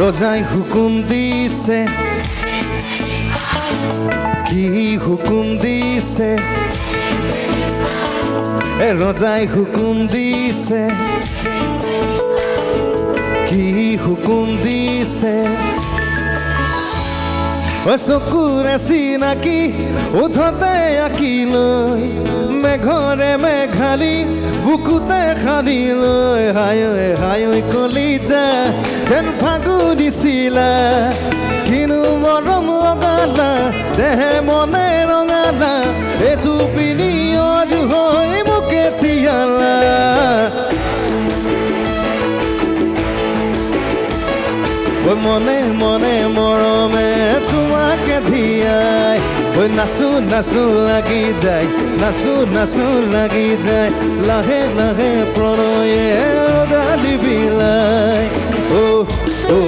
ৰজাই হুকুম দিছে কি হুকুম দিছে ৰজাই হুকুম দিছে কি হুকুম দিছে চকুৰে চিনাকি উঠতে আঁকি লৈ মেঘৰে মেঘালী বুকুতে সানি লৈ হায় হায় কলিজা যেন ফাগু দিছিলা কিনো মৰম লগালা দেহে মনে ৰঙালা এইটো পিনিয়ৰ হৈ মোকে তিয়ালা মনে মনে মৰমে তোমাকে ধিয়াই নাচো নাচো লাগি যায় নাচো নাচো লাগি যায় লাহে লাহে প্ৰণয়ে ডালি বিলাই ও ও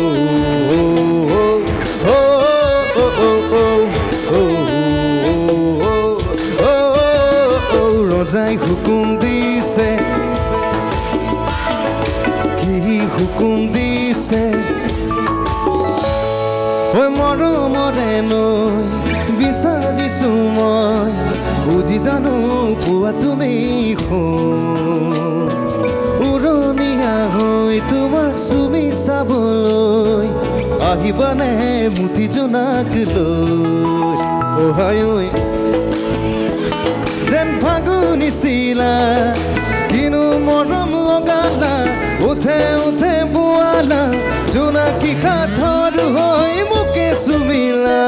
ৰজাই হুকুম দিছে কি হুকুম দিছে মৰমৰে নৈ বিচাৰিছো মই বুজি জানো পোৱা তুমি উৰণীয়া হৈ তোমাক চুমি চাবলৈ আহিবানে মুঠি জোনাক লৈ অহায় যেন ফাগু নিছিলা কিনো মৰম লগালা উঠে উঠে বোৱালা জোনাকী সাঁথৰ হৈ মোকে চুমিলা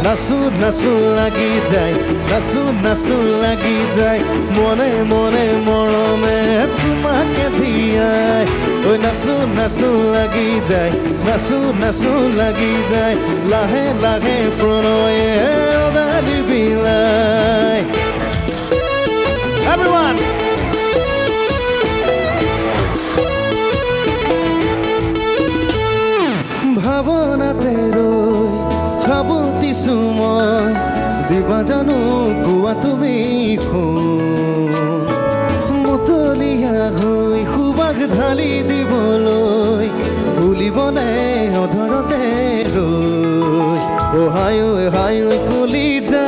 নাচো নাচো লাগি যায় নাচো নাচো লাগি যায় মনে মনে মৰমে তোমাকে ধিয়াই নাচো নাচো লাগি যায় নাচো নাচো লাগি যায় লাহে লাহে প্ৰণয়ে ডালি বিলাই Everyone! ভাৱনাতে ৰৈ সাৱতিছো মই দিবা জানো কোৱা তুমি মুতলীয়া হৈ সুবাস ঢালি দিবলৈ ফুলিবনে অধৰতে ৰৈ হায় হায় কলিজা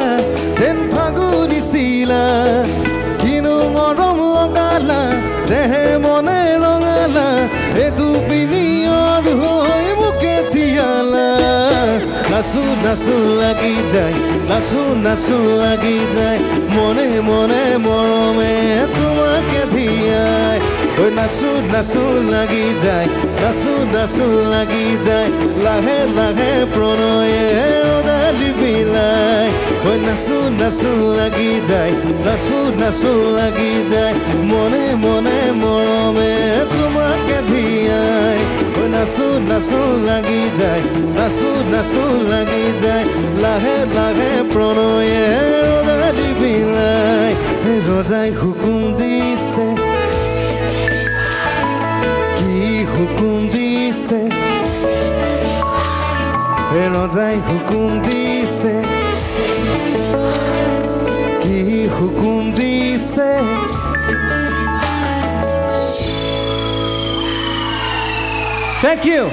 যেন ফাগু দিছিলা কিনো মৰম লগালা দেহে মনে ৰঙালা এইটো পিনিয়ৰ হৈ মোকে তিয়ালা নাচো নাচো লাগি যায় নাচো নাচো লাগি যায় মনে মনে মৰমে তোমাকে ধিয়াই নাচো নাচো লাগি যায় নাচো নাচো লাগি যায় লাহে লাহে প্ৰণয়ে ডালি বিলাই নাচো নাচো লাগি যায় নাচো নাচো লাগি যায় মনে মনে মৰমে তোমাকে ধিয়াই নাচো নাচো লাগি যায় নাচো নাচো লাগি যায় লাহে লাহে প্ৰণয়ে ডালি বিলাই ৰজাই হুকুম দিছে কি হুকুম দিছে ৰজাই হুকুম দিছে কি হুকুম দিছে Thank you.